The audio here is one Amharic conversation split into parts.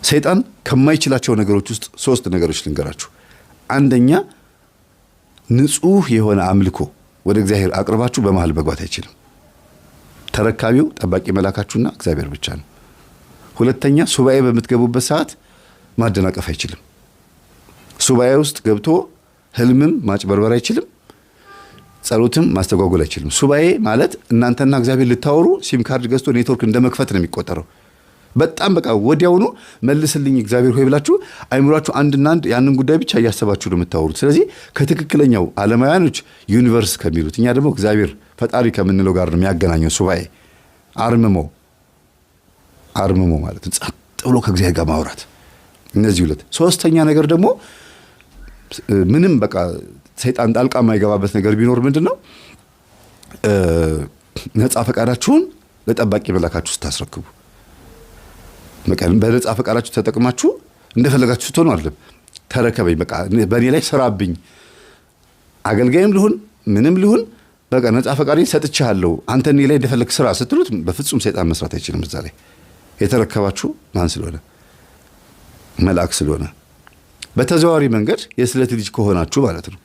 ሰይጣን ከማይችላቸው ነገሮች ውስጥ 3 ነገሮች ልንገራችሁ። አንደኛ ንጹህ የሆነ አምልኮ ወደ እግዚአብሔር አቅርባችሁ በመሃል መግባት አይችልም። ተረካቢው ጠባቂ መላካችሁና እግዚአብሔር ብቻ ነው። ሁለተኛ ሱባኤ በምትገቡበት ሰዓት ማደናቀፍ አይችልም። ሱባኤ ውስጥ ገብቶ ህልምም ማጭበርበር አይችልም። ጸሎትም ማስተጓጎል አይችልም። ሱባኤ ማለት እናንተና እግዚአብሔር ልታወሩ ሲም ካርድ ገዝቶ ኔትወርክ እንደመክፈት ነው የሚቆጠረው። በጣም በቃ ወዲያውኑ መልስልኝ እግዚአብሔር ሆይ ብላችሁ አይምሯችሁ አንድና አንድ ያንን ጉዳይ ብቻ እያሰባችሁ ነው የምታወሩት። ስለዚህ ከትክክለኛው ዓለማውያኖች ዩኒቨርስ ከሚሉት እኛ ደግሞ እግዚአብሔር ፈጣሪ ከምንለው ጋር ነው የሚያገናኘው ሱባኤ። አርምሞ ማለት ጸጥ ብሎ ከእግዚአብሔር ጋር ማውራት። እነዚህ ሁለት። ሶስተኛ ነገር ደግሞ ምንም በቃ ሰይጣን ጣልቃ የማይገባበት ነገር ቢኖር ምንድነው? ነፃ ፈቃዳችሁን ለጠባቂ መላካችሁ ስታስረክቡ በነፃ ፈቃዳችሁ ተጠቅማችሁ እንደፈለጋችሁ ስትሆኑ አይደለም። ተረከበኝ በቃ በእኔ ላይ ስራብኝ፣ አገልጋይም ልሁን ምንም ልሁን በቃ ነፃ ፈቃዴን ሰጥቻለሁ አንተ እኔ ላይ እንደፈለግ ስራ ስትሉት በፍጹም ሰይጣን መስራት አይችልም። እዛ ላይ የተረከባችሁ ማን ስለሆነ? መልአክ ስለሆነ። በተዘዋዋሪ መንገድ የስለት ልጅ ከሆናችሁ ማለት ነው፣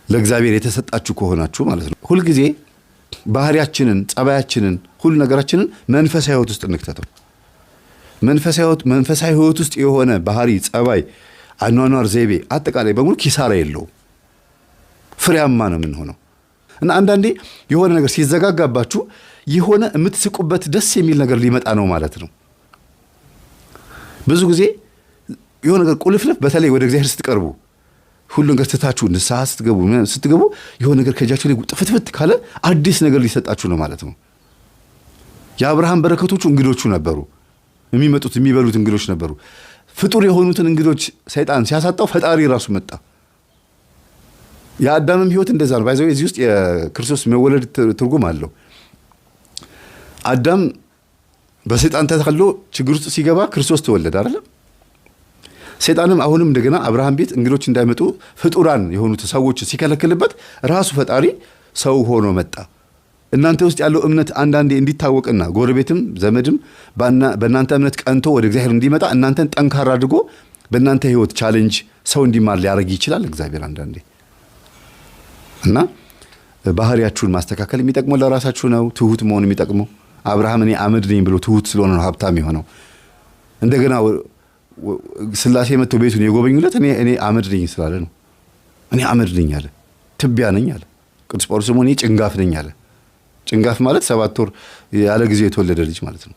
ለእግዚአብሔር የተሰጣችሁ ከሆናችሁ ማለት ነው። ሁልጊዜ ባህሪያችንን፣ ጸባያችንን፣ ሁሉ ነገራችንን መንፈሳዊ ህይወት ውስጥ እንክተተው። መንፈሳዊ ህይወት ውስጥ የሆነ ባህሪ፣ ጸባይ፣ አኗኗር ዘይቤ አጠቃላይ በሙሉ ኪሳራ የለውም፣ ፍሬያማ ነው የምንሆነው። እና አንዳንዴ የሆነ ነገር ሲዘጋጋባችሁ የሆነ የምትስቁበት ደስ የሚል ነገር ሊመጣ ነው ማለት ነው። ብዙ ጊዜ የሆነ ነገር ቁልፍልፍ፣ በተለይ ወደ እግዚአብሔር ስትቀርቡ ሁሉ ነገር ትታችሁ ንስሐ ስትገቡ የሆነ ነገር ከእጃችሁ ላይ ጥፍትፍት ካለ አዲስ ነገር ሊሰጣችሁ ነው ማለት ነው። የአብርሃም በረከቶቹ እንግዶቹ ነበሩ። የሚመጡት የሚበሉት እንግዶች ነበሩ። ፍጡር የሆኑትን እንግዶች ሰይጣን ሲያሳጣው ፈጣሪ ራሱ መጣ። የአዳምም ህይወት እንደዛ ነው። ባይዘው እዚህ ውስጥ የክርስቶስ መወለድ ትርጉም አለው። አዳም በሰይጣን ተታሎ ችግር ውስጥ ሲገባ ክርስቶስ ተወለደ አይደል? ሰይጣንም አሁንም እንደገና አብርሃም ቤት እንግዶች እንዳይመጡ ፍጡራን የሆኑት ሰዎች ሲከለክልበት ራሱ ፈጣሪ ሰው ሆኖ መጣ። እናንተ ውስጥ ያለው እምነት አንዳንዴ እንዲታወቅና ጎረቤትም ዘመድም በእናንተ እምነት ቀንቶ ወደ እግዚአብሔር እንዲመጣ እናንተን ጠንካራ አድርጎ በእናንተ ህይወት ቻሌንጅ ሰው እንዲማር ሊያደርግ ይችላል እግዚአብሔር አንዳንዴ። እና ባህሪያችሁን ማስተካከል የሚጠቅመው ለራሳችሁ ነው። ትሁት መሆን የሚጠቅመው አብርሃም እኔ አመድ ነኝ ብሎ ትሁት ስለሆነ ነው ሀብታም የሆነው። እንደገና ስላሴ መጥቶ ቤቱን የጎበኙለት እኔ አመድ ነኝ ስላለ ነው። እኔ አመድ ነኝ አለ፣ ትቢያ ነኝ አለ። ቅዱስ ጳውሎስ እኔ ጭንጋፍ ነኝ አለ። ጭንጋፍ ማለት 7 ወር ያለ ጊዜ የተወለደ ልጅ ማለት ነው።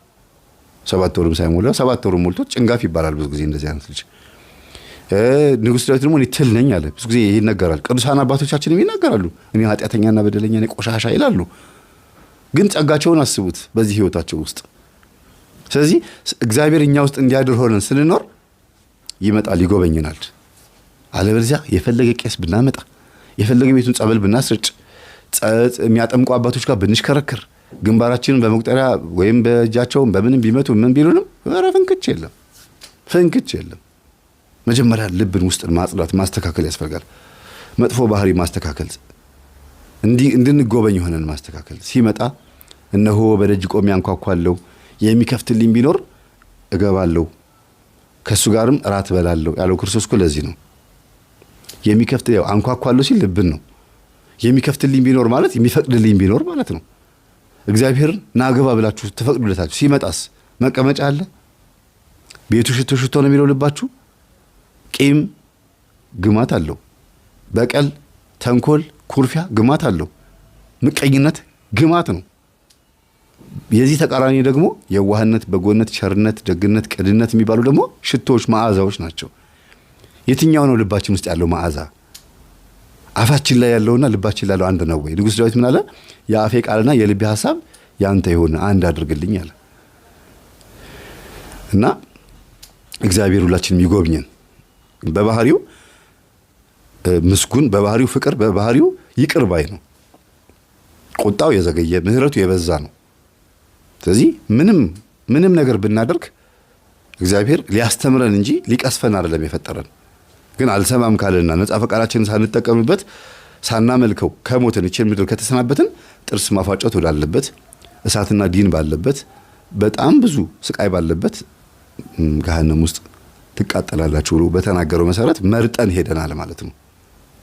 7 ወርም ሳይሞላ 7 ወርም ሞልቶ ጭንጋፍ ይባላል ብዙ ጊዜ እንደዚህ አይነት ልጅ። ንጉሥ ዳዊት ደግሞ እኔ ትል ነኝ አለ። ብዙ ጊዜ ይነገራል። ቅዱሳን አባቶቻችንም ይናገራሉ። እኔ ኃጢአተኛና በደለኛ ነኝ፣ ቆሻሻ ይላሉ። ግን ጸጋቸውን አስቡት በዚህ ህይወታቸው ውስጥ። ስለዚህ እግዚአብሔር እኛ ውስጥ እንዲያድር ሆነን ስንኖር ይመጣል፣ ይጎበኝናል። አለበለዚያ የፈለገ ቄስ ብናመጣ፣ የፈለገ ቤቱን ጸበል ብናስርጭ፣ የሚያጠምቁ አባቶች ጋር ብንሽከረከር፣ ግንባራችንን በመቁጠሪያ ወይም በእጃቸውን በምንም ቢመቱ ምን ቢሉንም ፍንክች የለም፣ ፍንክች የለም። መጀመሪያ ልብን ውስጥን ማጽዳት ማስተካከል ያስፈልጋል። መጥፎ ባህሪ ማስተካከል፣ እንድንጎበኝ ሆነን ማስተካከል። ሲመጣ እነሆ በደጅ ቆሜ አንኳኳለሁ፣ የሚከፍትልኝ ቢኖር እገባለሁ፣ ከሱ ጋርም እራት እበላለሁ ያለው ክርስቶስ እኮ ለዚህ ነው። የሚከፍትልኝ አንኳኳለሁ ሲል ልብን ነው። የሚከፍትልኝ ቢኖር ማለት የሚፈቅድልኝ ቢኖር ማለት ነው። እግዚአብሔር ናገባ ብላችሁ ተፈቅዱለታችሁ ሲመጣስ መቀመጫ አለ። ቤቱ ሽቶ ሽቶ ነው የሚለው ልባችሁ። ቂም ግማት አለው። በቀል፣ ተንኮል፣ ኩርፊያ ግማት አለው። ምቀኝነት ግማት ነው። የዚህ ተቃራኒ ደግሞ የዋህነት፣ በጎነት፣ ቸርነት፣ ደግነት፣ ቅድነት የሚባሉ ደግሞ ሽቶዎች፣ መዓዛዎች ናቸው። የትኛው ነው ልባችን ውስጥ ያለው መዓዛ? አፋችን ላይ ያለውና ልባችን ላይ ያለው አንድ ነው ወይ? ንጉሥ ዳዊት ምን አለ? የአፌ ቃልና የልቤ ሐሳብ ያንተ ይሁን አንድ አድርግልኝ አለ። እና እግዚአብሔር ሁላችንም ይጎብኘን። በባህሪው ምስጉን፣ በባህሪው ፍቅር፣ በባህሪው ይቅር ባይ ነው። ቁጣው የዘገየ ምህረቱ የበዛ ነው። ስለዚህ ምንም ነገር ብናደርግ እግዚአብሔር ሊያስተምረን እንጂ ሊቀስፈን አይደለም የፈጠረን። ግን አልሰማም ካለና ነፃ ፈቃዳችንን ሳንጠቀምበት ሳናመልከው ከሞትን እቺን ምድር ከተሰናበትን ጥርስ ማፋጨት ወዳለበት እሳትና ዲን ባለበት በጣም ብዙ ስቃይ ባለበት ገሃነም ውስጥ ትቃጠላላችሁ ብሎ በተናገረው መሰረት መርጠን ሄደናል ማለት ነው።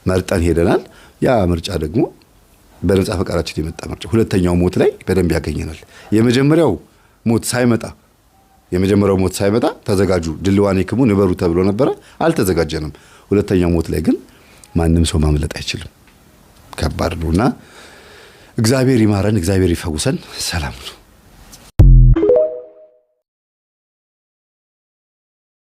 መርጠን ሄደናል። ያ ምርጫ ደግሞ በነጻ ፈቃዳችን የመጣ ምርጫ ሁለተኛው ሞት ላይ በደንብ ያገኘናል። የመጀመሪያው ሞት ሳይመጣ ተዘጋጁ ድልዋን ይክሙ ንበሩ ተብሎ ነበረ፣ አልተዘጋጀንም። ሁለተኛው ሞት ላይ ግን ማንም ሰው ማምለጥ አይችልም። ከባድ ነውና እግዚአብሔር ይማረን፣ እግዚአብሔር ይፈውሰን። ሰላም ነው።